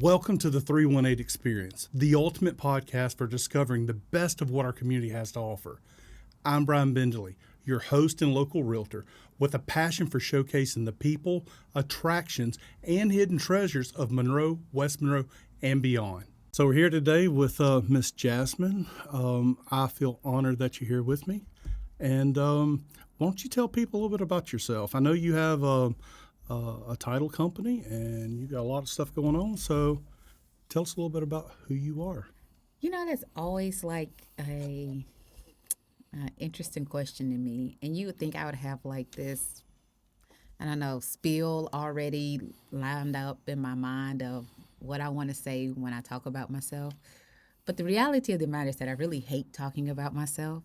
Welcome to the 318 Experience, the ultimate podcast for discovering the best of what our community has to offer. I'm Brian Bendily, your host and local realtor, with a passion for showcasing the people, attractions, and hidden treasures of Monroe, West Monroe, and beyond. So we're here today with Miss Jasmyne. I feel honored that you're here with me. And why don't you tell people a little bit about yourself? I know you have a title company and you got a lot of stuff going on. So tell us a little bit about who you are. You know, that's always like a interesting question to me. And you would think I would have like this, I don't know, spiel already lined up in my mind of what I want to say when I talk about myself. But the reality of the matter is that I really hate talking about myself.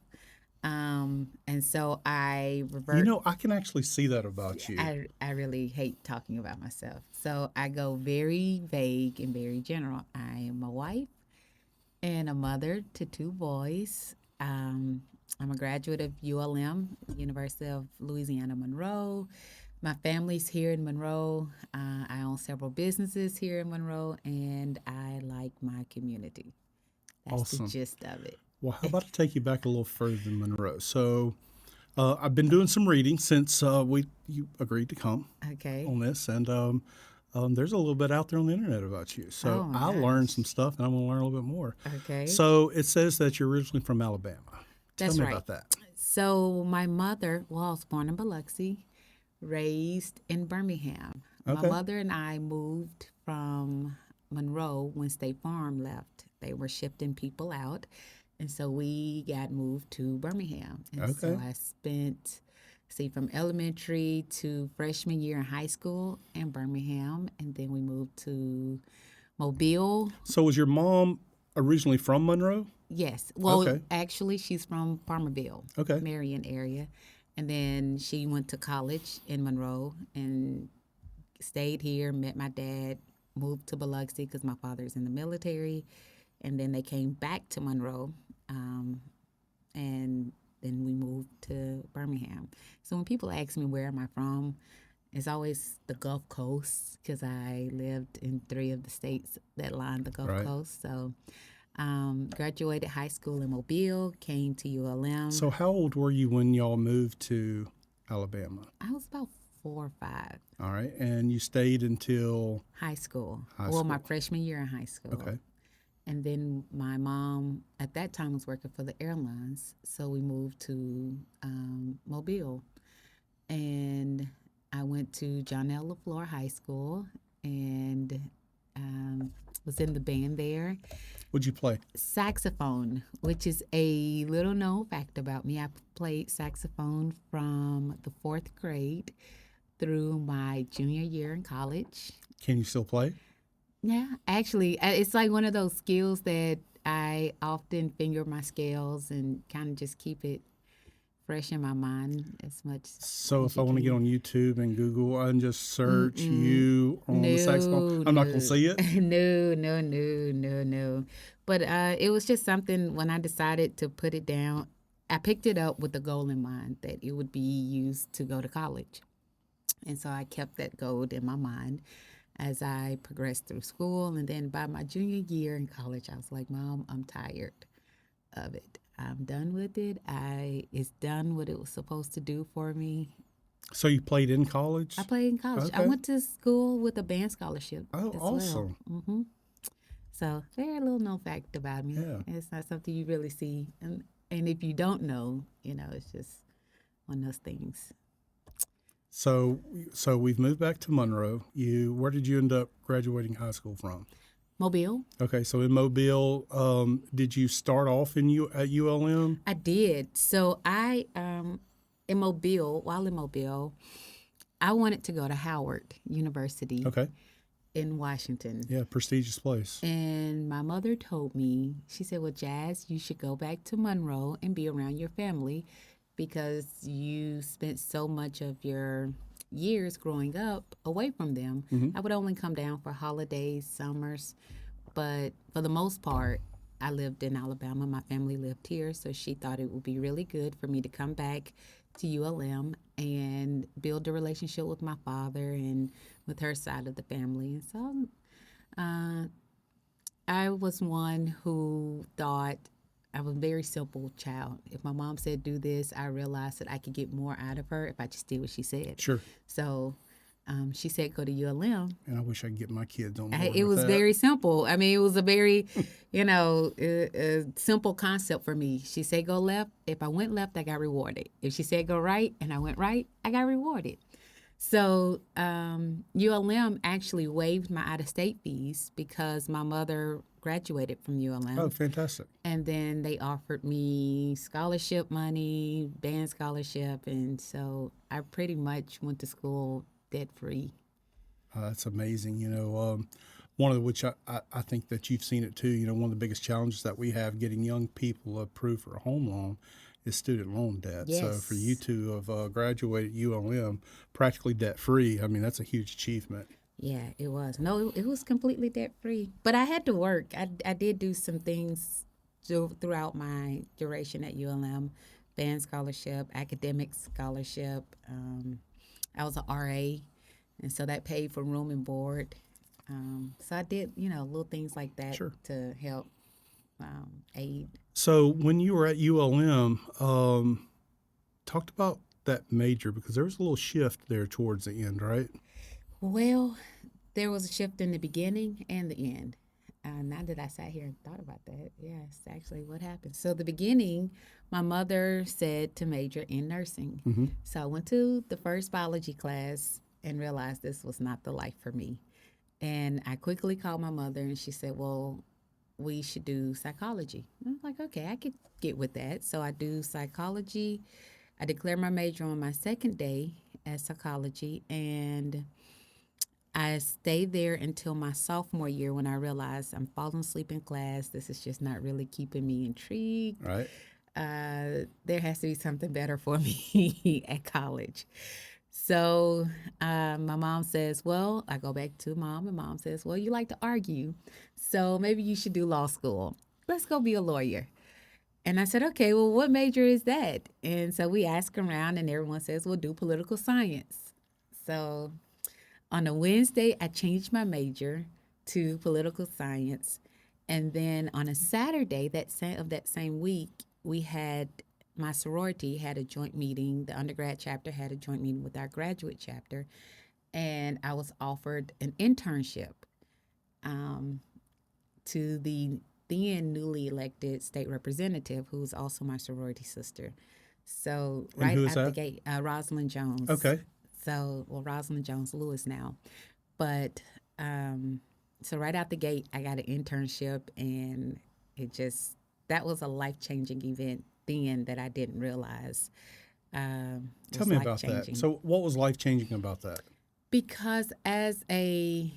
And so I revert. You know, I can actually see that about you. I really hate talking about myself. So I go very vague and very general. I am a wife and a mother to two boys. I'm a graduate of ULM, University of Louisiana, Monroe. My family's here in Monroe. I own several businesses here in Monroe, and I like my community. That's Awesome. the gist of it. Well, how about I take you back a little further than Monroe? So I've been doing some reading since you agreed to come Okay. on this, and there's a little bit out there on the internet about you. So Oh, I gosh. learned some stuff, and I want to learn a little bit more. Okay. So it says that you're originally from Alabama. Tell That's me right. about that. So my mother, well, I was born in Biloxi, raised in Birmingham. Okay. My mother and I moved from Monroe when State Farm left. They were shifting people out. And so we got moved to Birmingham. And so Okay. I spent, from elementary to freshman year in high school in Birmingham. And then we moved to Mobile. So was your mom originally from Monroe? Yes. Well, Okay. actually, she's from Palmerville, Okay. Marion area. And then she went to college in Monroe and stayed here, met my dad, moved to Biloxi because my father's in the military. And then they came back to Monroe, and then we moved to Birmingham. So when people ask me where am I from, it's always the Gulf Coast because I lived in 3 of the states that line the Gulf Right. Coast. So graduated high school in Mobile, came to ULM. So how old were you when y'all moved to Alabama? I was about 4 or 5. All right. And you stayed until High school. High Well, my school. freshman year in high school. Okay. And then my mom at that time was working for the airlines, so we moved to Mobile. And I went to John L. LaFleur High School and was in the band there. What'd you play? Saxophone, which is a little known fact about me. I played saxophone from the 4th grade through my junior year in college. Can you still play? Yeah, actually, it's like one of those skills that I often finger my scales and kind of just keep it fresh in my mind as much. So as if you I want to can. get on YouTube and Google and just search you on the saxophone, I'm not going to see it? No. But it was just something when I decided to put it down, I picked it up with the goal in mind that it would be used to go to college. And so I kept that goal in my mind as I progressed through school. And then by my junior year in college, I was like, Mom, I'm tired of it. I'm done with it. It's done what it was supposed to do for me. So you played in college? I played in college. I Okay. went to school with a band scholarship Oh, as awesome. well. Mm-hmm. So very little known fact about me. Yeah. It's not something you really see. And if you don't know, it's just one of those things. So we've moved back to Monroe. Where did you end up graduating high school from? Mobile. Okay, so in Mobile, did you start off at ULM? I did. So while in Mobile, I wanted to go to Howard University Okay, in Washington. yeah, prestigious place. And my mother told me, she said, well, Jazz, you should go back to Monroe and be around your family because you spent so much of your years growing up away from them. Mm-hmm. I would only come down for holidays, summers, but for the most part, I lived in Alabama. My family lived here, so she thought it would be really good for me to come back to ULM and build a relationship with my father and with her side of the family. And so Uh, I was one who thought I was a very simple child. If my mom said do this, I realized that I could get more out of her if I just did what she said. Sure. So she said go to ULM. And I wish I could get my kids on board It with was that. very simple. I mean, it was a very, simple concept for me. She said go left. If I went left, I got rewarded. If she said go right and I went right, I got rewarded. So ULM actually waived my out-of-state fees because my mother graduated from ULM. Oh, fantastic. And then they offered me scholarship money, band scholarship. And so I pretty much went to school debt-free. That's amazing. One of which I think that you've seen it too. One of the biggest challenges that we have getting young people approved for a home loan is student loan debt. Yes. So for you to have graduated ULM practically debt free, I mean, that's a huge achievement. Yeah, it was. No, it was completely debt free. But I had to work. I did do some things throughout my duration at ULM, band scholarship, academic scholarship. I was an RA, and so that paid for room and board. So I did, little things like that Sure. to help aid. So when you were at ULM, talked about that major because there was a little shift there towards the end, right? Well, there was a shift in the beginning and the end. Now that I sat here and thought about that, yes, actually what happened. So the beginning, my mother said to major in nursing. Mm-hmm. So I went to the first biology class and realized this was not the life for me. And I quickly called my mother and she said, well, we should do psychology. I was like, okay, I could get with that. So I do psychology. I declared my major on my second day at psychology, and I stayed there until my sophomore year when I realized I'm falling asleep in class. This is just not really keeping me intrigued. Right. There has to be something better for me at college. So my mom says, well, I go back to mom, and mom says, well, you like to argue, so maybe you should do law school. Let's go be a lawyer. And I said, okay, well, what major is that? And so we ask around, and everyone says, well, do political science. So on a Wednesday, I changed my major to political science. And then on a Saturday that same week, we had my sorority had a joint meeting. The undergrad chapter had a joint meeting with our graduate chapter, and I was offered an internship to the then newly elected state representative, who's also my sorority sister. So And right who is out the that? gate, Rosalind Jones. Okay. So, well, Rosalind Jones Lewis now, but so right out the gate, I got an internship, and that was a life-changing event then that I didn't realize. Tell me about that. So what was life-changing about that? Because I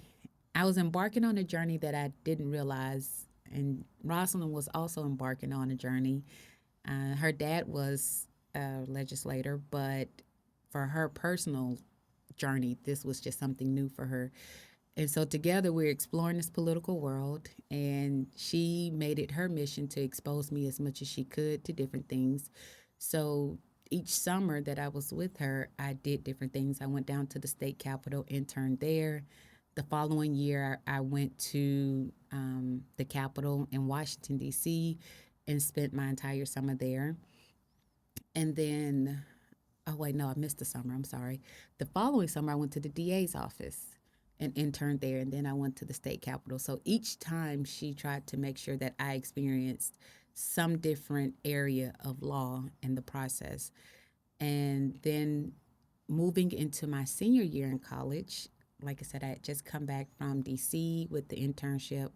was embarking on a journey that I didn't realize, and Rosalind was also embarking on a journey. Her dad was a legislator, but for her personal journey, this was just something new for her. And so together we're exploring this political world, and she made it her mission to expose me as much as she could to different things. So each summer that I was with her, I did different things. I went down to the state capitol, interned there. The following year, I went to the Capitol in Washington, D.C., and spent my entire summer there. And then, oh, wait, no, I missed the summer. I'm sorry. The following summer, I went to the DA's office and interned there, and then I went to the state capitol. So each time she tried to make sure that I experienced some different area of law in the process. And then moving into my senior year in college, like I said, I had just come back from D.C. with the internship,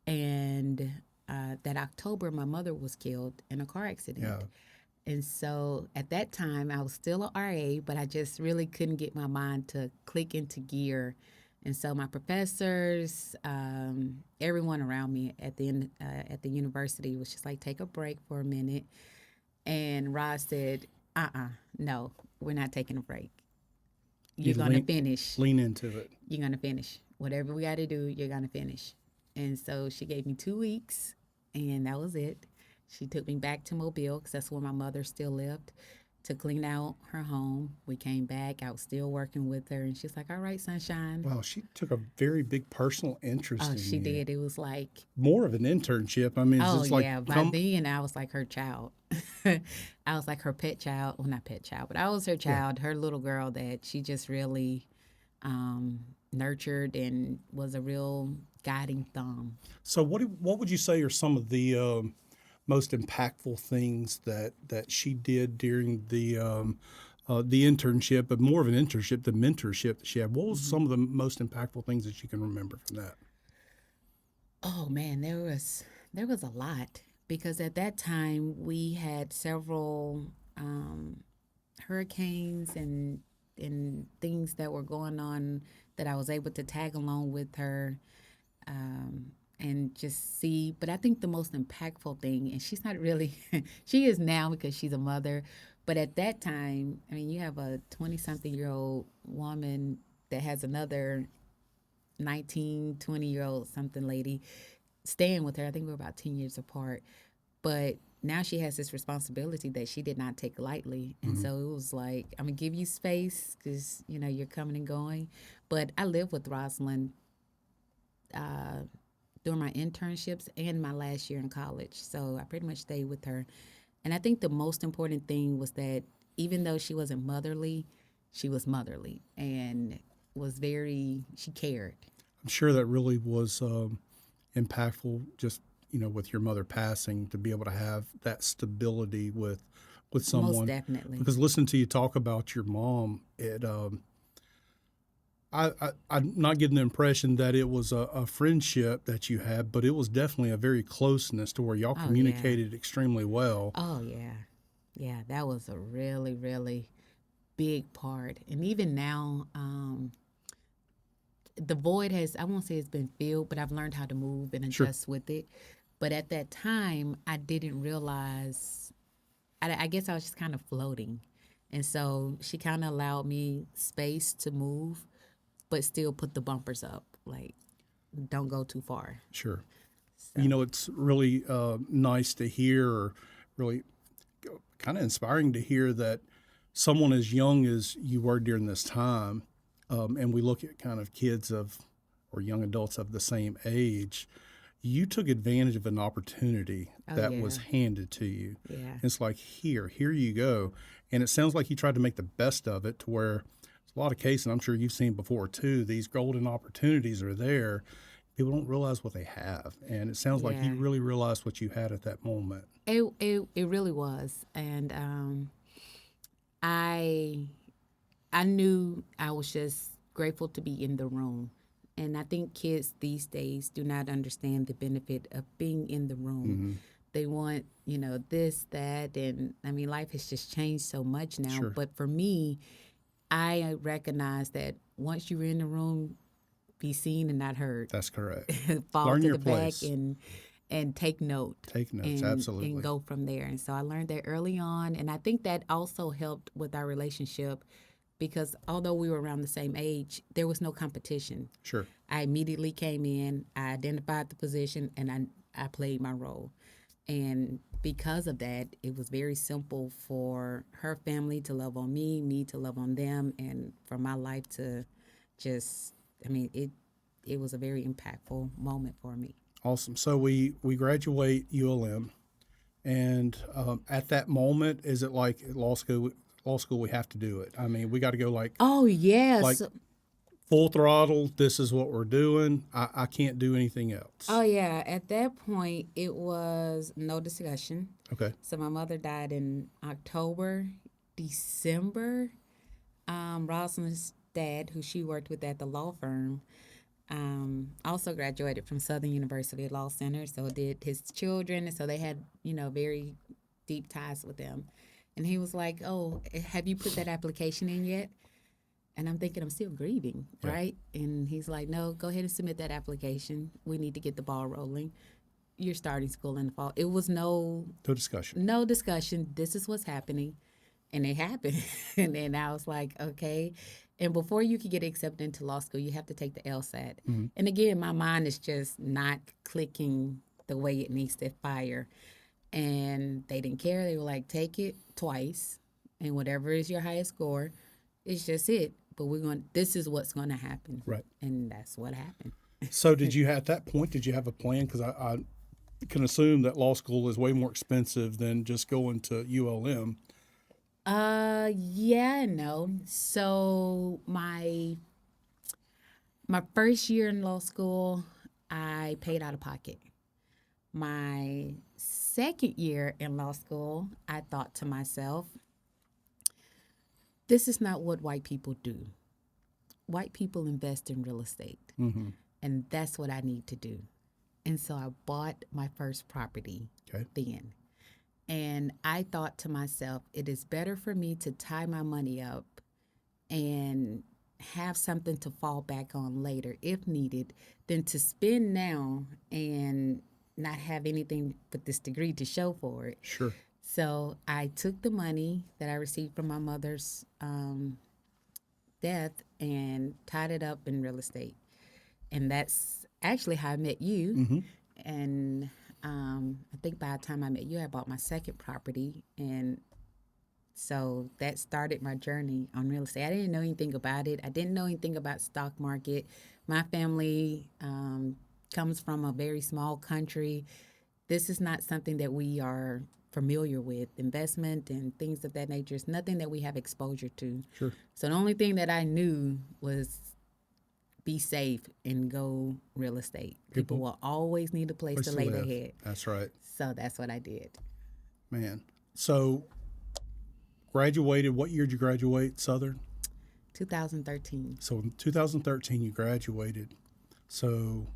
and that October, my mother was killed in a car accident. Yeah. And so at that time, I was still an RA, but I just really couldn't get my mind to click into gear. And so my professors, everyone around me at the university was just like, take a break for a minute. And Roz said, no, we're not taking a break. You're going to finish. Lean into it. You're going to finish. Whatever we got to do, you're going to finish. And so she gave me 2 weeks, and that was it. She took me back to Mobile because that's where my mother still lived. to clean out her home. We came back. I was still working with her, and she's like, "All right, sunshine." Wow, she took a very big personal interest Oh, in she you. did. It was like, More of an internship. I mean, oh it's like yeah. By come. then, I was like her child. I was like her pet child. Well, not pet child, but I was her Yeah. child, her little girl that she just really nurtured and was a real guiding thumb. So what would you say are some of the most impactful things that she did during the internship, but more of an internship, the mentorship that she had? What was Hmm. some of the most impactful things that you can remember from that? Oh man, there was a lot because at that time we had several hurricanes and things that were going on that I was able to tag along with her and just see. But I think the most impactful thing, and she's not really, she is now because she's a mother, but at that time, I mean, you have a 20-something-year-old woman that has another 19, 20-year-old something lady staying with her. I think we were about 10 years apart. But now she has this responsibility that she did not take lightly. And Mm-hmm. so it was like, I'm going to give you space because, you're coming and going. But I lived with Rosalind during my internships and my last year in college. So I pretty much stayed with her. And I think the most important thing was that even though she wasn't motherly, she was motherly and was she cared. I'm sure that really was impactful. Just with your mother passing, to be able to have that stability with Most someone. definitely. Because listening to you talk about your mom, I'm not getting the impression that it was a friendship that you had, but it was definitely a very closeness to where y'all Oh, yeah. communicated extremely well. Oh, yeah. Yeah, that was a really, really big part. And even now, the void has, I won't say it's been filled, but I've learned how to move and Sure. adjust with it. But at that time, I didn't realize, I guess I was just kind of floating. And so she kind of allowed me space to move, but still put the bumpers up. Like, don't go too far. Sure. So, It's really nice to hear, or really kind of inspiring to hear that someone as young as you were during this time, and we look at kind of kids of or young adults of the same age, you took advantage of an opportunity oh, that was yeah. handed to you. Yeah. It's like, here you go. And it sounds like you tried to make the best of it to where there's a lot of cases, and I'm sure you've seen before too, these golden opportunities are there. People don't realize what they have. And it sounds like you Yeah. really realized what you had at that moment. It really was. And I I knew I was just grateful to be in the room. And I think kids these days do not understand the benefit of being in the room. Mm-hmm. They want, this, that. And I mean, life has just changed so much now. Sure. But for me, I recognize that once you're in the room, be seen and not heard. That's correct. Fall Learn to your the back place. and take note Take notes. and Absolutely. go from there. And so I learned that early on, and I think that also helped with our relationship because although we were around the same age, there was no competition. Sure. I immediately came in, I identified the position, and I played my role. And because of that, it was very simple for her family to love on me to love on them, and for my life to just, I mean, it was a very impactful moment for me. Awesome. So we graduate ULM, and at that moment, is it like at law school? Law school, we have to do it. I mean, we got to go Oh, like yes. full throttle. This is what we're doing. I can't do anything Oh, else. yeah. At that point, it was no discussion. Okay. So my mother died in October, December. Rosalind's dad, who she worked with at the law firm, also graduated from Southern University Law Center. So did his children, and so they had very deep ties with them. And he was like, "Oh, have you put that application in yet?" And I'm thinking, I'm still grieving, Yeah. right? And he's like, "No, go ahead and submit that application. We need to get the ball rolling. You're starting school in the fall." It was No discussion. no discussion. This is what's happening. And it happened. And then I was like, okay. And before you could get accepted into law school, you have to take the LSAT. Mm-hmm. And again, my mind is just not clicking the way it needs to fire. And they didn't care. They were like, take it twice. and whatever is your highest score, it's just it. But this is what's going to happen. Right. And that's what happened. So at that point, did you have a plan? Because I can assume that law school is way more expensive than just going to ULM. Yeah and no. So my first year in law school, I paid out of pocket. My second year in law school, I thought to myself, this is not what white people do. White people invest in real estate, and that's what I need to do. And so I bought my first property then. And I thought to myself, it is better for me to tie my money up and have something to fall back on later if needed than to spend now and not have anything but this degree to show for it. Sure. So I took the money that I received from my mother's death and tied it up in real estate. And that's actually how I met you. And I think by the time I met you, I bought my second property. And so that started my journey on real estate. I didn't know anything about it. I didn't know anything about stock market. My family comes from a very small country. This is not something that we are familiar with. Investment and things of that nature is nothing that we have exposure to. Sure. So the only thing that I knew was be safe and go real estate. People will always need a place to lay their head. That's right. So that's what I did. Man. So graduated, what year did you graduate, Southern? 2013. So in 2013 you graduated. So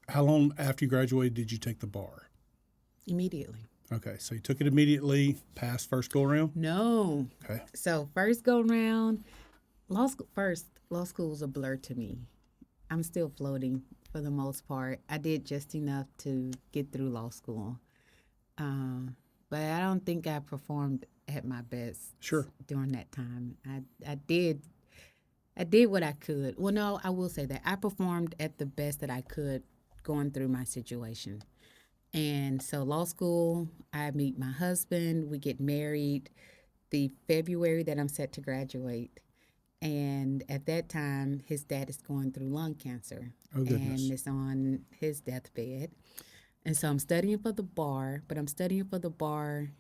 how long after you graduated did you take the bar? Immediately. Okay, so you took it immediately, passed first go around? No. Okay. So first go round, law school was a blur to me. I'm still floating for the most part. I did just enough to get through law school. But I don't think I performed at my best during that time. I did what I could. Well, no, I will say that. I performed at the best that I could going through my situation. And so law school, I meet my husband. We get married the February that I'm set to graduate. And at that time, his dad is going through lung cancer. Oh, goodness. And it's on his deathbed. And so I'm studying for the bar, but I'm studying for the bar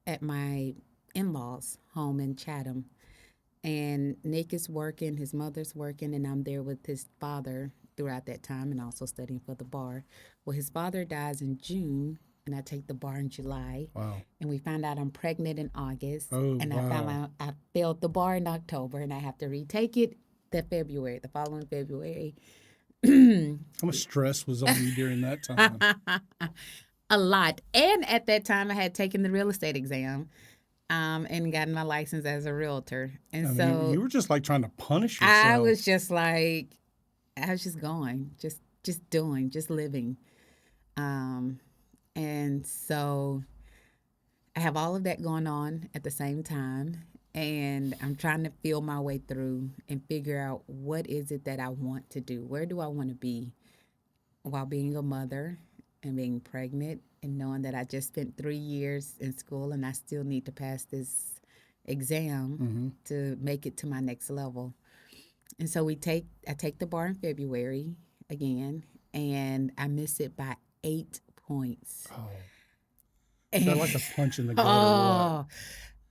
at my in-laws' home in Chatham. And Nick is working, his mother's working, and I'm there with his father throughout that time and also studying for the bar. Well, his father dies in June, and I take the bar in July. Wow. And we find out I'm pregnant in August. Oh, and wow. I found out I failed the bar in October, and I have to retake it the following February. How much stress was on you during that time? A lot. And at that time, I had taken the real estate exam and gotten my license as a realtor. And so you were just like trying to punish yourself. I was just going, just doing, just living. And so I have all of that going on at the same time. And I'm trying to feel my way through and figure out what is it that I want to do? Where do I want to be while being a mother and being pregnant and knowing that I just spent 3 years in school and I still need to pass this exam to make it to my next level. And so I take the bar in February again, and I miss it by 8 points. Oh. Is that like a punch in the gut or what?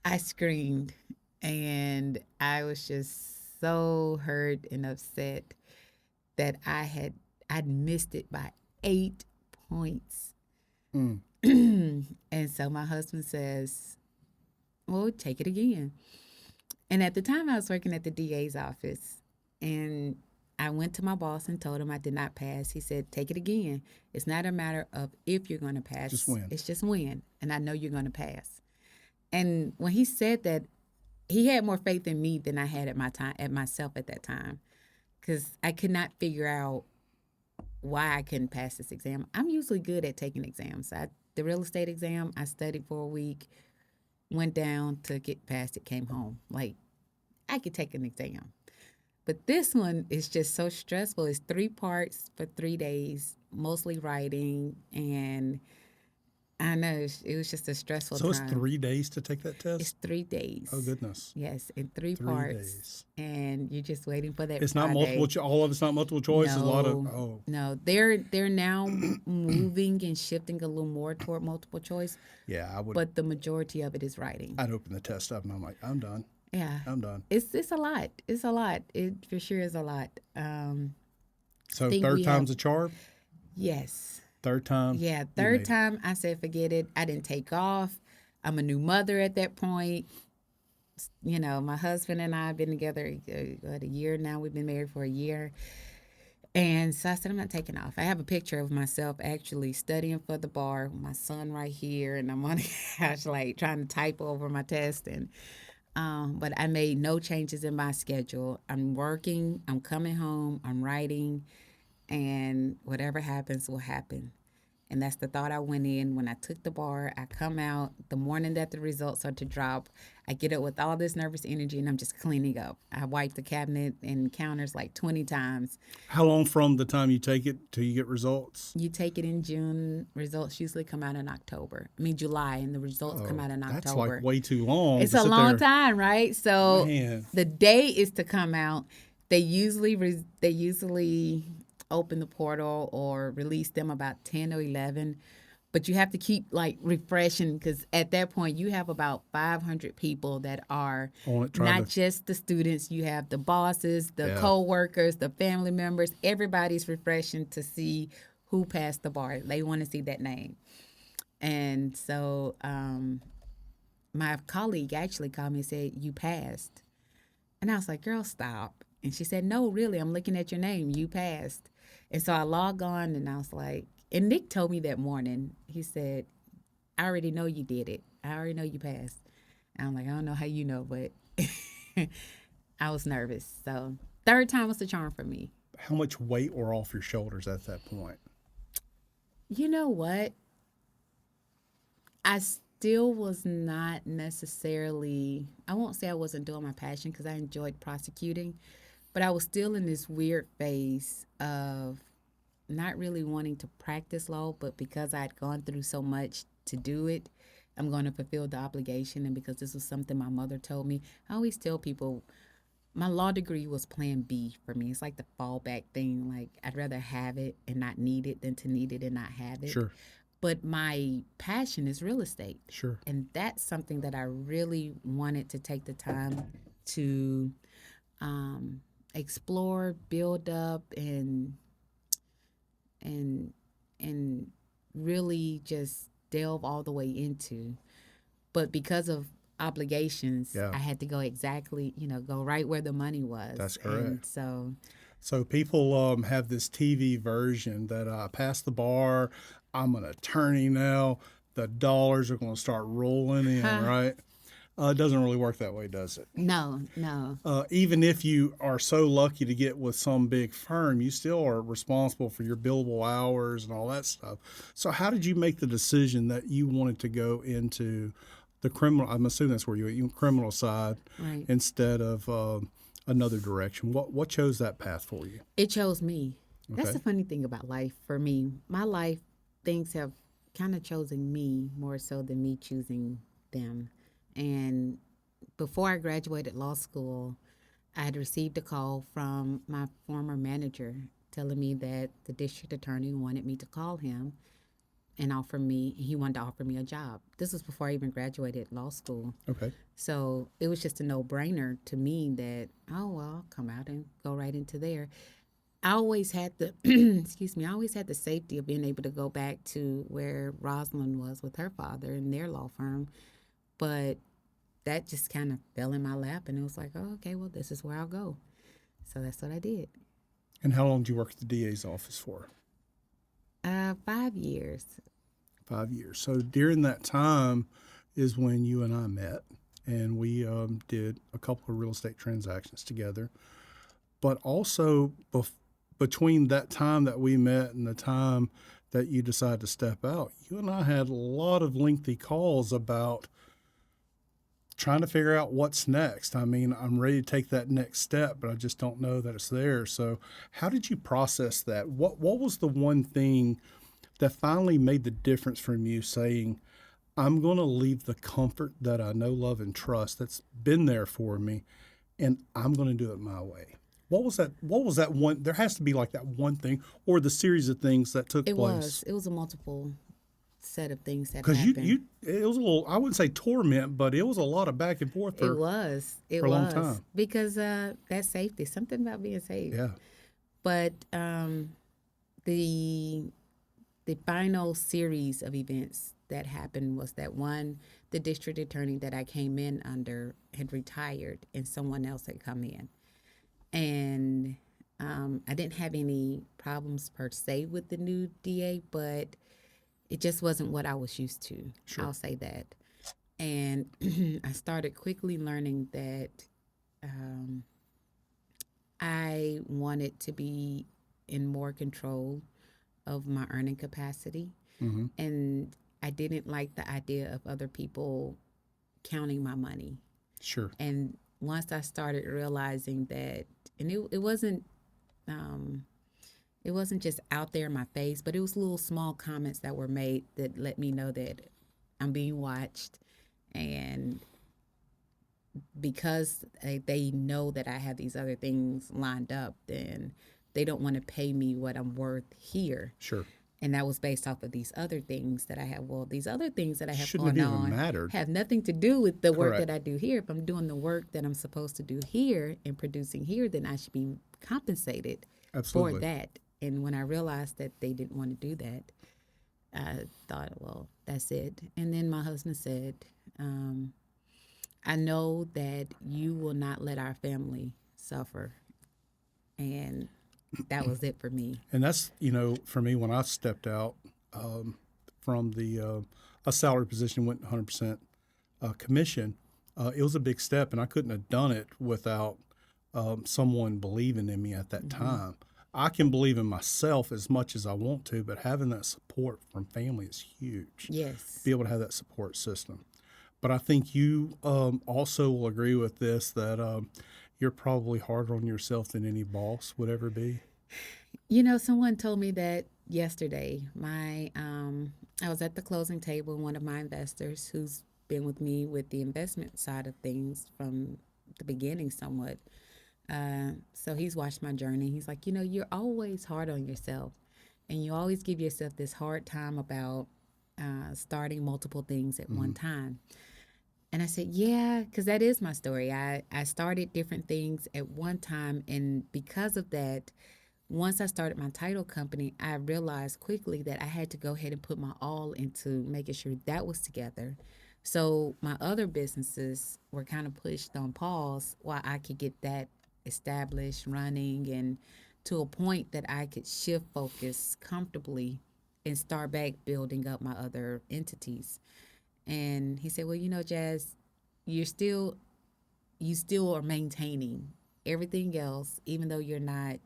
I screamed, and I was just so hurt and upset that I'd missed it by 8 points. And so my husband says, well, take it again. And at the time I was working at the DA's office, and I went to my boss and told him I did not pass. He said, take it again. It's not a matter of if you're going to pass. Just when. It's just when. And I know you're going to pass. And when he said that, he had more faith in me than I had at myself at that time, because I could not figure out why I couldn't pass this exam. I'm usually good at taking exams. The real estate exam, I studied for a week, went down, took it, passed it, came home. Like, I could take an exam. But this one is just so stressful. It's 3 parts for 3 days, mostly writing, and I know it was just a stressful So it's time. 3 days to take that It's test? 3 days. Oh, goodness. Yes, in three 3 parts, days. and you're just waiting for that It's not multiple, Friday. all of it's not multiple choice. It's a lot of, No, oh, no, they're now moving and shifting a little more toward multiple choice, yeah, but the majority of it is writing. I'd open the test up and I'm like, I'm done. Yeah, I'm done. it's a lot. It's a lot. It for sure is a lot. I So think third we have time's a charm? yes, Third time, yeah. you Third made it. time, I said forget it. I didn't take off. I'm a new mother at that point. You know, my husband and I have been together a year now. We've been married for a year. And so I said, I'm not taking off. I have a picture of myself actually studying for the bar, with my son right here, and I'm on the couch, like trying to type over my test. And but I made no changes in my schedule. I'm working, I'm coming home, I'm writing, and whatever happens will happen. And that's the thought I went in when I took the bar. I come out the morning that the results are to drop. I get up with all this nervous energy and I'm just cleaning up. I wipe the cabinet and counters like 20 times. How long from the time you take it till you get results? You take it in June, results usually come out in October. I mean, July, and the results come out in That's like October. way too long It's to a sit long there. time, right? So Man. the day is to come out. They usually open the portal or release them about 10 or 11, but you have to keep like refreshing because at that point you have about 500 people that are On it, trying not to, just the students. You have the bosses, the yeah. co-workers, the family members. Everybody's refreshing to see who passed the bar. They want to see that name. And so my colleague actually called me and said, "You passed." And I was like, "Girl, stop." And she said, "No, really, I'm looking at your name. You passed." And so I logged on and I was like, and Nick told me that morning, he said, "I already know you did it. I already know you passed." And I'm like, "I don't know how you know, but I was nervous." So third time was the charm for me. How much weight were off your shoulders at that point? You know what? I still was not necessarily, I won't say I wasn't doing my passion because I enjoyed prosecuting, but I was still in this weird phase of not really wanting to practice law, but because I'd gone through so much to do it, I'm going to fulfill the obligation. And because this was something my mother told me, I always tell people my law degree was plan B for me. It's like the fallback thing. Like, I'd rather have it and not need it than to need it and not have it. Sure. But my passion is real estate. Sure. And that's something that I really wanted to take the time to explore, build up, and and really just delve all the way into. But because of obligations, Yeah. I had to go exactly, go right where the money was. That's correct. And so, So people have this TV version that I passed the bar. I'm an attorney now. The dollars are going to start rolling in, right? It doesn't really work that way, does it? no. Even if you are so lucky to get with some big firm, you still are responsible for your billable hours and all that stuff. So how did you make the decision that you wanted to go into the criminal? I'm assuming that's where you criminal side, Right. instead of another direction. What chose that path for you? It chose me. That's Okay. the funny thing about life for me. My life, things have kind of chosen me more so than me choosing them. And before I graduated law school, I had received a call from my former manager telling me that the district attorney wanted me to call him and he wanted to offer me a job. This was before I even graduated law school. Okay. So it was just a no-brainer to me that, oh, well, I'll come out and go right into there. I always had the, excuse me, I always had the safety of being able to go back to where Rosalind was with her father in their law firm. But that just kind of fell in my lap, and it was like, oh, okay, well, this is where I'll go. So that's what I did. And how long did you work at the DA's office for? 5 years. 5 years. So during that time is when you and I met, and we did a couple of real estate transactions together. But also between that time that we met and the time that you decided to step out, you and I had a lot of lengthy calls about trying to figure out what's next. I mean, I'm ready to take that next step, but I just don't know that it's there. So how did you process that? What was the one thing that finally made the difference from you saying, I'm going to leave the comfort that I know, love, and trust that's been there for me, and I'm going to do it my way? What was that? What was that one? There has to be like that one thing or the series of things that took place. It was a multiple set of things that Because happened. it was a little, I wouldn't say torment, but it was a lot of back and forth It was. It for a long was time. because that safety, something about being safe. Yeah. But the final series of events that happened was that one, the district attorney that I came in under had retired, and someone else had come in, and I didn't have any problems per se with the new DA, but it just wasn't what I was used to. Sure. I'll say that. And I started quickly learning that I wanted to be in more control of my earning capacity. Mm-hmm. And I didn't like the idea of other people counting my money. Sure. And once I started realizing that, and it wasn't just out there in my face, but it was little small comments that were made that let me know that I'm being watched. And because they know that I have these other things lined up, then they don't want to pay me what I'm worth here. Sure. And that was based off of these other things that I have. Well, these other things that I have Shouldn't going have even on mattered. have nothing to do with the work Correct. that I do here. If I'm doing the work that I'm supposed to do here and producing here, then I should be compensated Absolutely. for that. And when I realized that they didn't want to do that, I thought, well, that's it. And then my husband said, I know that you will not let our family suffer. And that was it for me. And that's, for me, when I stepped out from a salary position, went 100% commission, it was a big step, and I couldn't have done it without someone believing in me at that time. I can believe in myself as much as I want to, but having that support from family is huge. Yes. Be able to have that support system. But I think you also will agree with this, that you're probably harder on yourself than any boss would ever be. Someone told me that yesterday. I was at the closing table, and one of my investors who's been with me with the investment side of things from the beginning somewhat. So he's watched my journey. He's like, you're always hard on yourself, and you always give yourself this hard time about starting multiple things at one time. And I said, yeah, because that is my story. I started different things at one time, and because of that, once I started my title company, I realized quickly that I had to go ahead and put my all into making sure that was together. So my other businesses were kind of pushed on pause while I could get that established, running, and to a point that I could shift focus comfortably and start back building up my other entities. And he said, well, Jazz, you still are maintaining everything else, even though you're not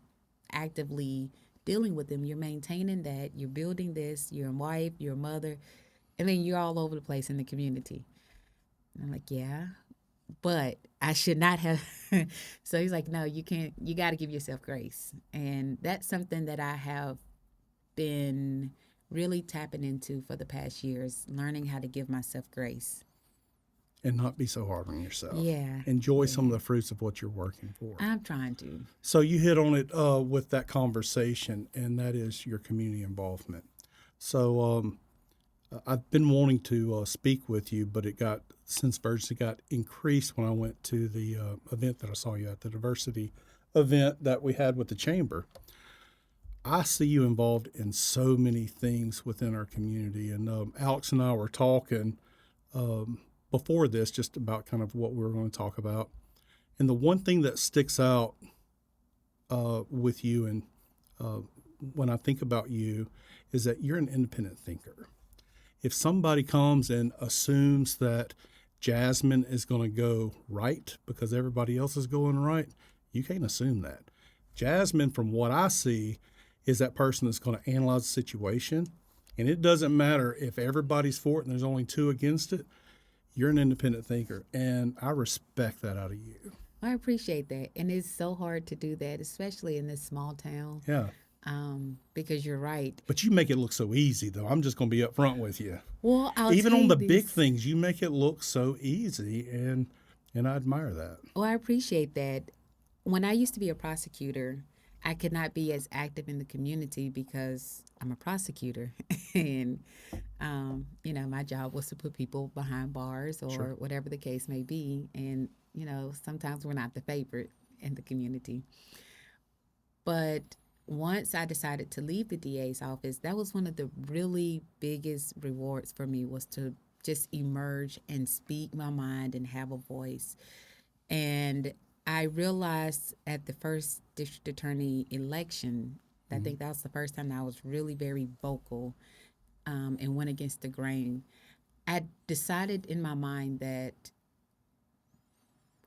actively dealing with them. You're maintaining that. You're building this. You're a wife, you're a mother, and then you're all over the place in the community. And I'm like, yeah, but I should not have. So he's like, no, you can't. You got to give yourself grace. And that's something that I have been really tapping into for the past years, learning how to give myself grace. And not be so hard on yourself. Yeah. Enjoy some of the fruits of what you're working for. I'm trying to. So you hit on it with that conversation, and that is your community involvement. So I've been wanting to speak with you, but sense of urgency got increased when I went to the event that I saw you at, the diversity event that we had with the chamber. I see you involved in so many things within our community, and Alex and I were talking before this just about kind of what we were going to talk about. And the one thing that sticks out with you and when I think about you is that you're an independent thinker. If somebody comes and assumes that Jasmine is going to go right because everybody else is going right, you can't assume that. Jasmine, from what I see, is that person that's going to analyze the situation. And it doesn't matter if everybody's for it and there's only two against it. You're an independent thinker, and I respect that out of you. I appreciate that. And it's so hard to do that, especially in this small town. Yeah. because you're right. But you make it look so easy, though. I'm just going to be upfront with you. Well, I'll Even tell on you the big this. things, you make it look so easy, and I admire that. Well, I appreciate that. When I used to be a prosecutor, I could not be as active in the community because I'm a prosecutor, and my job was to put people behind bars Sure. or whatever the case may be, and sometimes we're not the favorite in the community. But once I decided to leave the DA's office, that was one of the really biggest rewards for me was to just emerge and speak my mind and have a voice. And I realized at the first district attorney election, I think that was the first time I was really very vocal and went against the grain. I decided in my mind that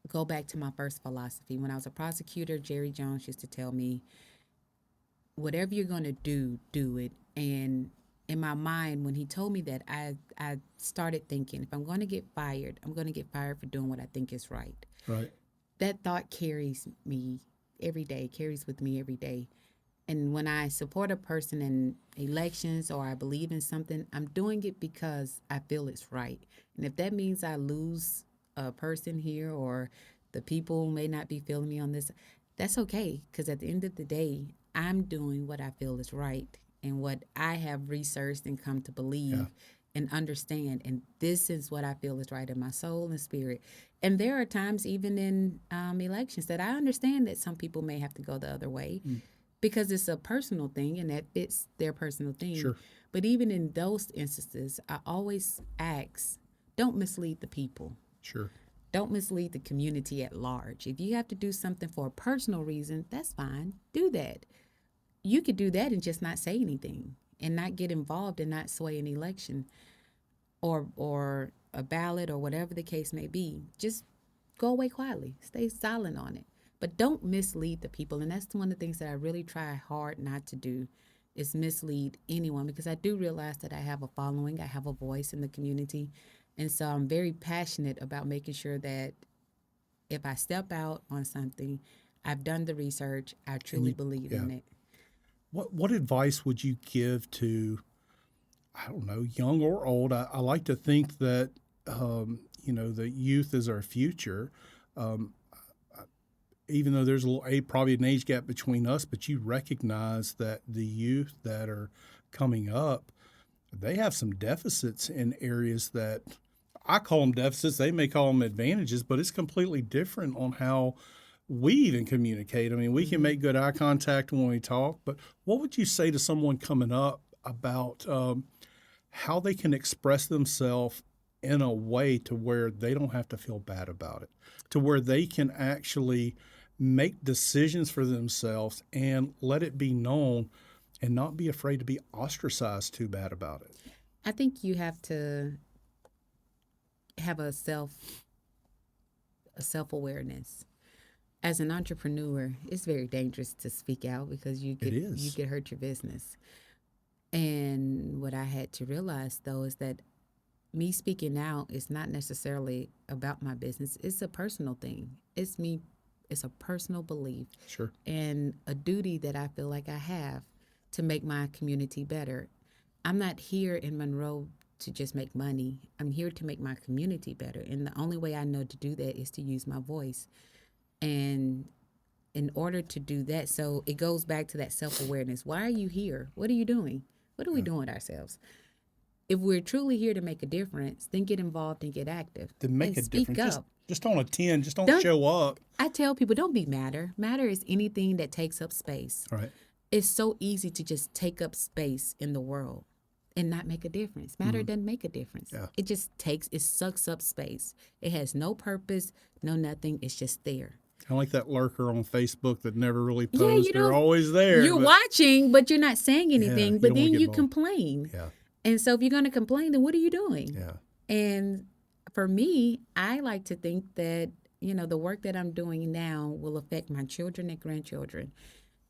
go back to my first philosophy. When I was a prosecutor, Jerry Jones used to tell me, whatever you're going to do, do it. And in my mind, when he told me that, I started thinking, if I'm going to get fired, I'm going to get fired for doing what I think is right. Right. That thought carries me every day, carries with me every day. And when I support a person in elections or I believe in something, I'm doing it because I feel it's right. And if that means I lose a person here or the people may not be feeling me on this, that's okay. Because at the end of the day, I'm doing what I feel is right and what I have researched and come to believe and understand. And this is what I feel is right in my soul and spirit. And there are times, even in elections, that I understand that some people may have to go the other way because it's a personal thing and that fits their personal thing. Sure. But even in those instances, I always ask, don't mislead the people. Sure. Don't mislead the community at large. If you have to do something for a personal reason, that's fine. Do that. You could do that and just not say anything and not get involved and not sway an election or a ballot or whatever the case may be. Just go away quietly. Stay silent on it. But don't mislead the people. And that's one of the things that I really try hard not to do is mislead anyone because I do realize that I have a following. I have a voice in the community. And so I'm very passionate about making sure that if I step out on something, I've done the research, I truly believe in it. What advice would you give to, I don't know, young or old? I like to think that, the youth is our future. Even though there's probably an age gap between us, but you recognize that the youth that are coming up, they have some deficits in areas that I call them deficits. They may call them advantages, but it's completely different on how we even communicate. I mean, we can make good eye contact when we talk, but what would you say to someone coming up about how they can express themselves in a way to where they don't have to feel bad about it, to where they can actually make decisions for themselves and let it be known and not be afraid to be ostracized too bad about it? I think you have to have a self-awareness. As an entrepreneur, it's very dangerous to speak out because you could hurt your business. And what I had to realize though is that me speaking out is not necessarily about my business. It's a personal thing. It's me. It's a personal belief. Sure. And a duty that I feel like I have to make my community better. I'm not here in Monroe to just make money. I'm here to make my community better. And the only way I know to do that is to use my voice. And in order to do that, so it goes back to that self-awareness. Why are you here? What are you doing? What are we doing with ourselves? If we're truly here to make a difference, then get involved and get active. To make and a speak difference. up. Just don't attend. Just don't show up. I tell people, don't be matter. Matter is anything that takes up space. Right. It's so easy to just take up space in the world and not make a difference. Matter doesn't make a difference. Yeah. It sucks up space. It has no purpose, no nothing. It's just there. Kind of like that lurker on Facebook that never really posts. They're always there. You're watching, but you're not saying anything. you but don't wanna then get you involved. complain. Yeah. And so if you're going to complain, then what are you doing? Yeah. And for me, I like to think that, the work that I'm doing now will affect my children and grandchildren.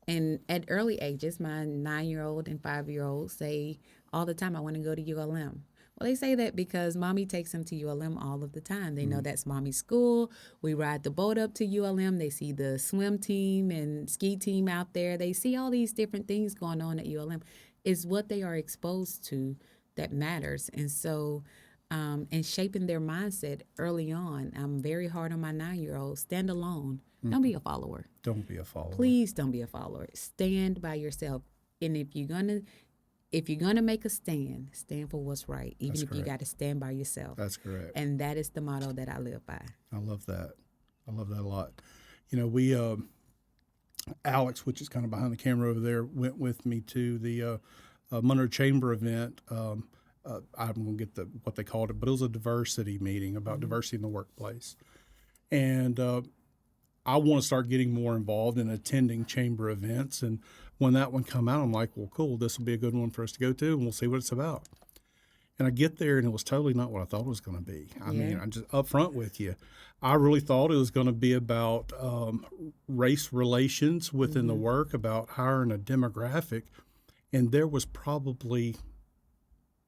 And at early ages, my 9-year-old and 5-year-old say all the time, I want to go to ULM. Well, they say that because mommy takes them to ULM all of the time. They know Mm-hmm. that's mommy's school. We ride the boat up to ULM. They see the swim team and ski team out there. They see all these different things going on at ULM. Is what they are exposed to that matters. And so, and shaping their mindset early on. I'm very hard on my 9-year-old. Stand alone. Don't be a follower. Don't be a follower. Please don't be a follower. Stand by yourself. And if you're gonna make a stand, stand for what's right, even That's if you correct. got to stand by yourself. That's correct. And that is the motto that I live by. I love that. I love that a lot. You know, we Alex, which is kind of behind the camera over there, went with me to the Monroe Chamber event. I'm going to get what they called it, but it was a diversity meeting about diversity in the workplace. And I want to start getting more involved in attending chamber events. And when that one come out, I'm like, well, cool, this will be a good one for us to go to, and we'll see what it's about. And I get there, and it was totally not what I thought it was going to be. I mean, I'm just upfront with you. I really thought it was going to be about race relations within the work, about hiring a demographic. And there was probably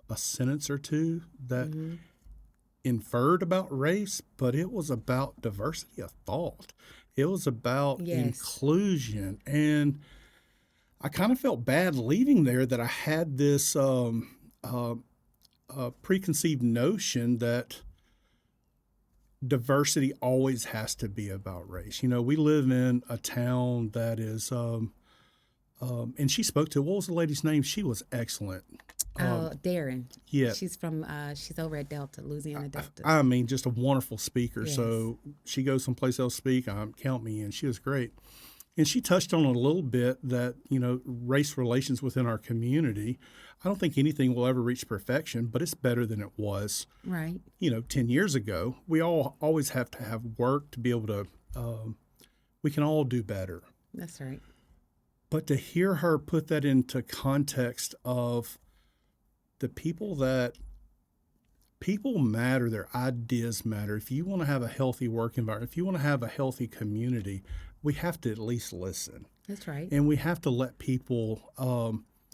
a sentence or two that inferred about race, but it was about diversity of thought. It was about inclusion. And I kind of felt bad leaving there that I had this preconceived notion that diversity always has to be about race. You know, we live in a town that is, and she spoke to, what was the lady's name? She was excellent. Darren. Yeah. She's over at Delta, Louisiana Delta. I mean, just a wonderful speaker. Yes. So she goes someplace else speak, count me in. She was great. And she touched on a little bit that, you know, race relations within our community, I don't think anything will ever reach perfection, but it's better than it was, Right. 10 years ago. We all always have to have work to be able to, we can all do better. That's right. But to hear her put that into context of the people matter, their ideas matter. If you want to have a healthy work environment, if you want to have a healthy community, we have to at least listen. That's right. And we have to let people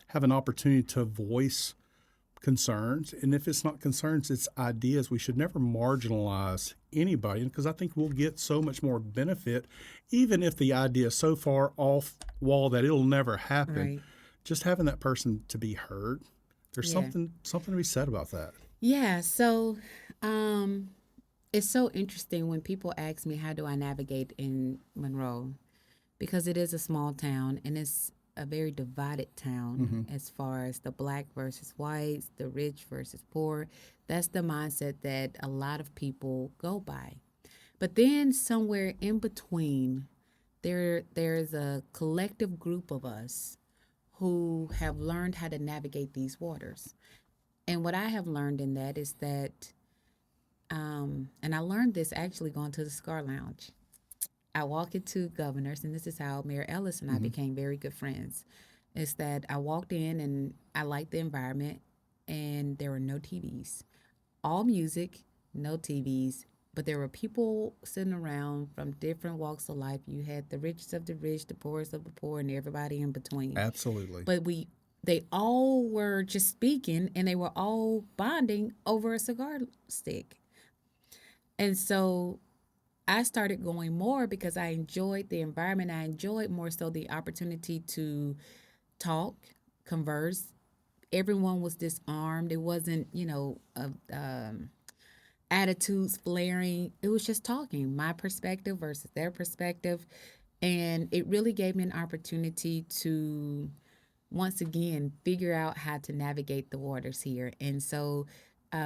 have an opportunity to voice concerns. And if it's not concerns, it's ideas. We should never marginalize anybody, because I think we'll get so much more benefit, even if the idea is so far off wall that it'll never happen. Right. Just having that person to be heard. There's something to be said about that. Yeah. So it's so interesting when people ask me, how do I navigate in Monroe? Because it is a small town, and it's a very divided town as far as the black versus whites, the rich versus poor. That's the mindset that a lot of people go by. But then somewhere in between, there's a collective group of us who have learned how to navigate these waters. And what I have learned in that is that, and I learned this actually going to the Cigar Lounge. I walk into Governor's, and this is how Mayor Ellis and I became very good friends. Is that I walked in and I liked the environment, and there were no TVs. All music, no TVs, but there were people sitting around from different walks of life. You had the richest of the rich, the poorest of the poor, and everybody in between. Absolutely. But they all were just speaking, and they were all bonding over a cigar stick. And so I started going more because I enjoyed the environment. I enjoyed more so the opportunity to talk, converse. Everyone was disarmed. It wasn't, attitudes flaring. It was just talking, my perspective versus their perspective. And it really gave me an opportunity to, once again, figure out how to navigate the waters here. And so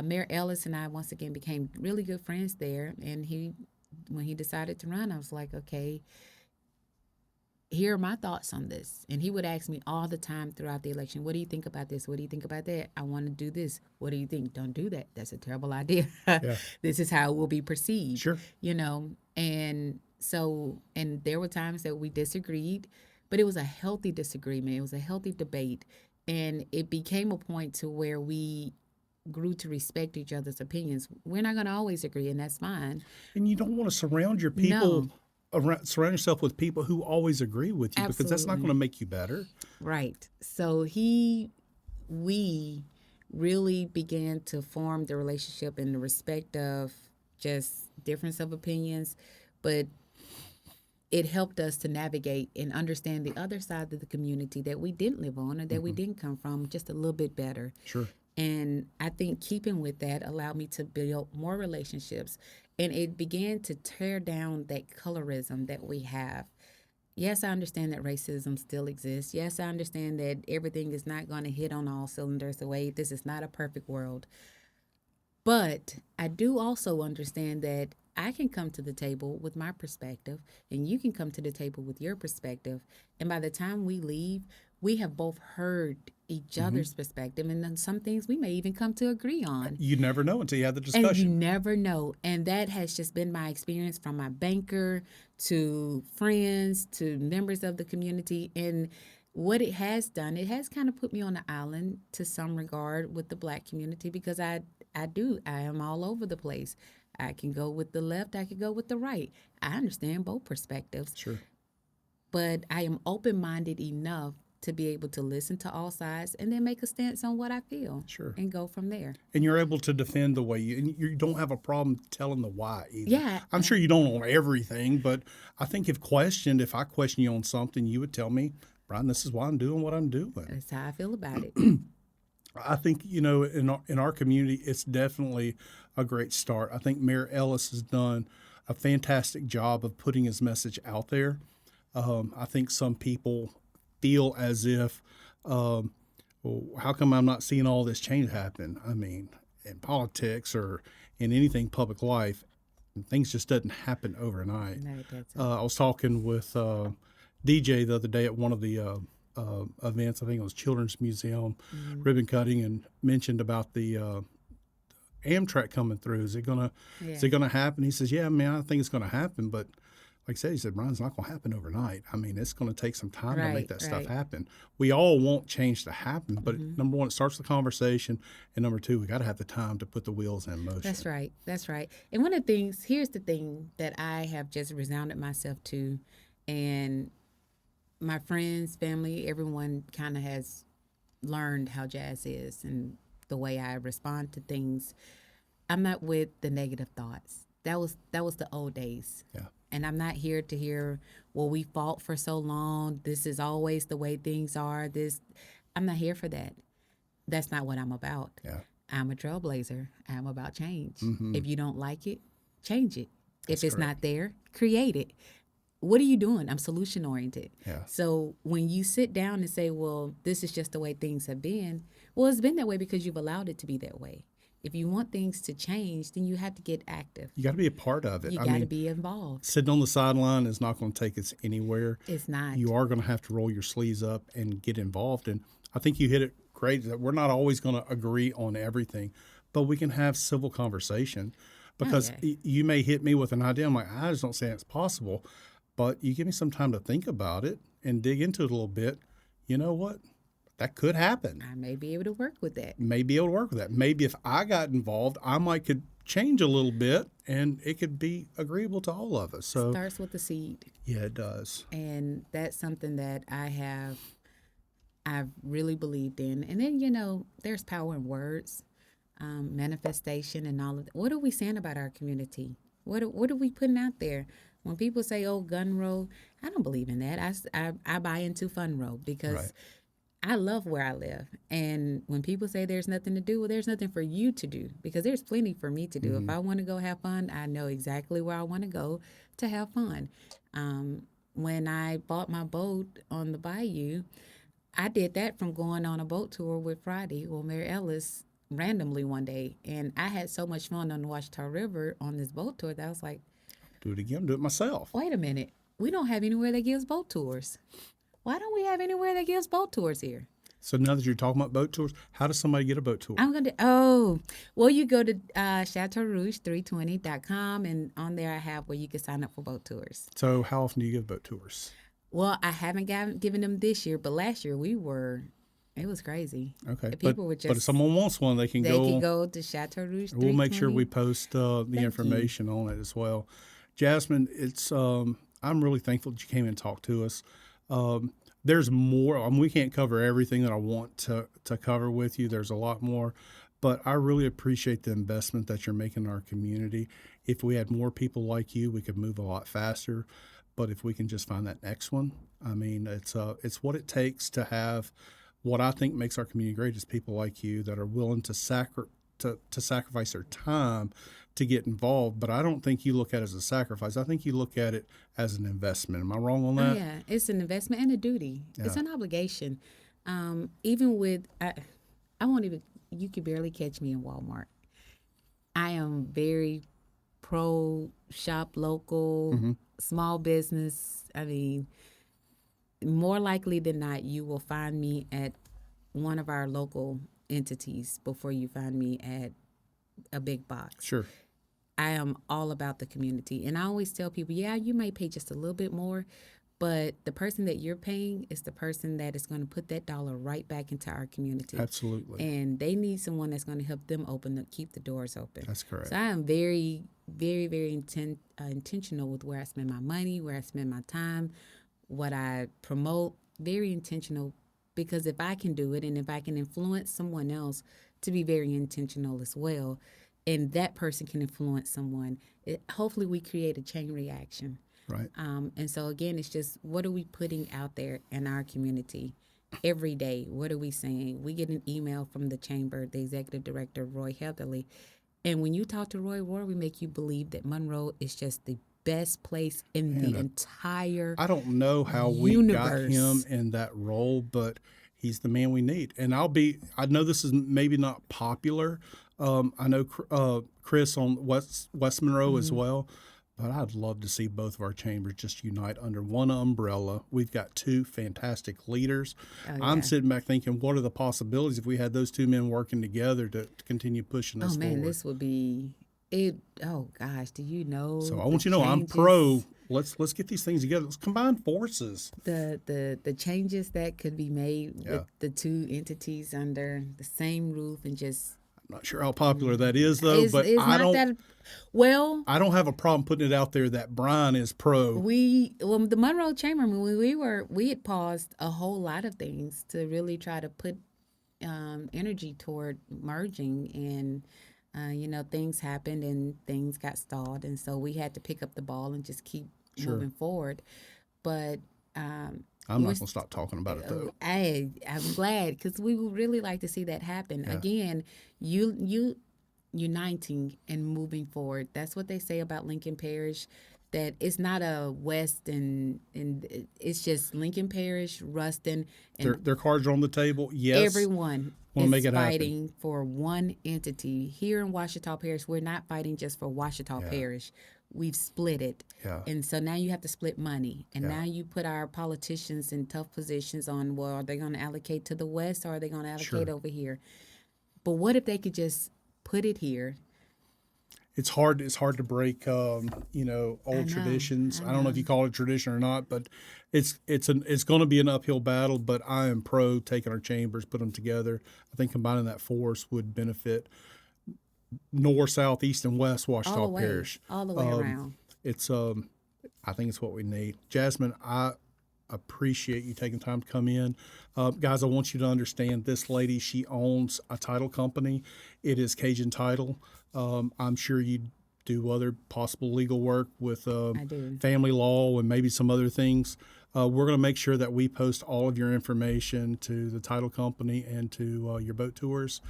Mayor Ellis and I, once again, became really good friends there. And when he decided to run, I was like, okay, here are my thoughts on this. And he would ask me all the time throughout the election, what do you think about this? What do you think about that? I want to do this. What do you think? Don't do that. That's a terrible idea. Yeah. This is how it will be perceived. Sure. And so, and there were times that we disagreed, but it was a healthy disagreement. It was a healthy debate. And it became a point to where we grew to respect each other's opinions. We're not going to always agree, and that's fine. And you don't want to surround your people, surround yourself with people who always agree with you. Absolutely. Because that's not going to make you better. Right. So we really began to form the relationship in the respect of just difference of opinions, but it helped us to navigate and understand the other side of the community that we didn't live on or that we didn't come from just a little bit better. Sure. And I think keeping with that allowed me to build more relationships. And it began to tear down that colorism that we have. Yes, I understand that racism still exists. Yes, I understand that everything is not going to hit on all cylinders away. This is not a perfect world. But I do also understand that I can come to the table with my perspective, and you can come to the table with your perspective. And by the time we leave, we have both heard each other's perspective, and then some things we may even come to agree on. You never know until you have the And you discussion. never know. And that has just been my experience from my banker to friends to members of the community. And what it has done, it has kind of put me on an island to some regard with the Black community because I am all over the place. I can go with the left, I can go with the right. I understand both perspectives. Sure. But I am open-minded enough to be able to listen to all sides and then make a stance on what I feel. Sure. And go from there. And you're able to defend the way and you don't have a problem telling the why either. Yeah. I'm sure you don't on everything, but I think if I question you on something, you would tell me, Brian, this is why I'm doing what I'm doing. That's how I feel about it. I think, in our community, it's definitely a great start. I think Mayor Ellis has done a fantastic job of putting his message out there. I think some people feel as if, well, how come I'm not seeing all this change happen? I mean, in politics or in anything public life, things just doesn't happen overnight. No, it doesn't. I was talking with DJ the other day at one of the events. I think it was Children's Museum ribbon cutting, and mentioned about the Amtrak coming through. Is it gonna happen? He says, "Yeah, man, I think it's gonna happen, but." Like I said, he said, Brian, it's not going to happen overnight. I mean, it's going to take some time to make that stuff happen. We all want change to happen, but number one, it starts the conversation, and number two, we got to have the time to put the wheels in motion. That's right. That's right. And one of the things, here's the thing that I have just resounded myself to, and my friends, family, everyone kind of has learned how jazz is and the way I respond to things. I'm not with the negative thoughts. That was the old days. Yeah. And I'm not here to hear, well, we fought for so long. This is always the way things are. I'm not here for that. That's not what I'm about. Yeah. I'm a trailblazer. I'm about change. Mm-hmm. If you don't like it, change it. That's if it's correct. not there, create it. What are you doing? I'm solution oriented. Yeah. So when you sit down and say, well, this is just the way things have been, well, it's been that way because you've allowed it to be that way. If you want things to change, then you have to get active. You got to be a part of it. You got to be involved. Sitting on the sideline is not going to take us anywhere. It's not. You are going to have to roll your sleeves up and get involved. And I think you hit it great that we're not always going to agree on everything, but we can have civil conversation because you may hit me with an idea. I'm like, I just don't say it's possible, but you give me some time to think about it and dig into it a little bit. You know what? That could happen. I may be able to work with that. Maybe if I got involved, I could change a little bit and it could be agreeable to all of us. So Starts with the seed. Yeah, it does. And that's something that I've really believed in. And then, there's power in words, manifestation and all of that. What are we saying about our community? What are we putting out there? When people say, oh, gun row, I don't believe in that. I buy into fun row because I love where I live. And when people say there's nothing to do, well, there's nothing for you to do because there's plenty for me to do. If I want to go have fun, I know exactly where I want to go to have fun. When I bought my boat on the bayou, I did that from going on a boat tour with Mayor Ellis, randomly one day. And I had so much fun on the Ouachita River on this boat tour that I was like, Do it again, do it myself. wait a minute. We don't have anywhere that gives boat tours. Why don't we have anywhere that gives boat tours here? So now that you're talking about boat tours, how does somebody get a boat tour? You go to chateaurouge320.com, and on there I have where you can sign up for boat tours. So how often do you give boat tours? Well, I haven't given them this year, but last year it was crazy. Okay. People but if someone wants one, they can go to Chateau Rouge 320. We'll make sure we post the information on it as well. Jasmyne, it's I'm really thankful that you came and talked to us. there's more. We can't cover everything that I want to cover with you. There's a lot more, but I really appreciate the investment that you're making in our community. If we had more people like you, we could move a lot faster. But if we can just find that next one, I mean, it's what it takes to have what I think makes our community great is people like you that are willing to sacrifice their time to get involved. But I don't think you look at it as a sacrifice. I think you look at it as an investment. Am I wrong on Oh that? yeah, it's an investment and a duty. It's Yeah. an obligation. Even with I won't even. You could barely catch me in Walmart. I am very pro shop local, small business. I mean, more likely than not, you will find me at one of our local entities before you find me at a big box. Sure. I am all about the community. And I always tell people, yeah, you might pay just a little bit more, but the person that you're paying is the person that is going to put that dollar right back into our community. Absolutely. And they need someone that's going to help them keep the doors open. That's correct. So I am very, very, very intentional with where I spend my money, where I spend my time, what I promote. Very intentional, because if I can do it and if I can influence someone else to be very intentional as well, and that person can influence someone, hopefully we create a chain reaction. Right. And so again, it's just, what are we putting out there in our community every day? What are we saying? We get an email from the chamber, the executive director, Roy Heatherly, and when you talk to Roy, we make you believe that Monroe is just the best place in the entire I don't know how we got him in that role, but he's the man we need. And I know this is maybe not popular. I know Chris on West Monroe as well, but I'd love to see both of our chambers just unite under one umbrella. We've got two fantastic leaders. I'm sitting back thinking, what are the possibilities if we had those two men working together to continue pushing us forward? Oh man, this would be it. Oh gosh, do you know? So I want you to know I'm pro. Let's get these things together. Let's combine forces. The changes that could be made with the two entities under the same roof, and just, I'm not sure how popular that is, though. But I don't have a problem putting it out there that Brian is pro. The Monroe Chamber, we had paused a whole lot of things to really try to put energy toward merging, and things happened and things got stalled, and so we had to pick up the ball and just keep moving forward. But I'm not going to stop talking about it, though. I'm glad, because we would really like to see that happen. Yeah. Again, you uniting and moving forward. That's what they say about Lincoln Parish, that it's not a West and it's just Lincoln Parish, Ruston. And their cards are on the table. Yes. Everyone is fighting for one entity. Here in Ouachita Parish, we're not fighting just for Ouachita Parish. We've split it. Yeah. And so now you have to split money. And now you put our politicians in tough positions on, well, are they going to allocate to the West, or are they going to allocate over here? But what if they could just put it here? It's hard to break, old traditions. I don't know if you call it tradition or not, but it's going to be an uphill battle. But I am pro taking our chambers, put them together. I think combining that force would benefit north, south, east, and west Ouachita Parish. All the way around. It's I think it's what we need. Jasmine, I appreciate you taking time to come in. Guys, I want you to understand this lady, she owns a title company. It is Cajun Title. I'm sure you do other possible legal work with family law and maybe some other things. We're going to make sure that we post all of your information to the title company and to your boat tours.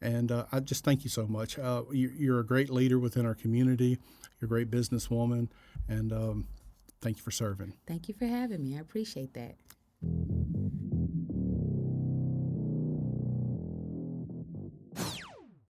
And I just thank you so much. You're a great leader within our community. You're a great businesswoman. And thank you for serving. Thank you for having me. I appreciate that.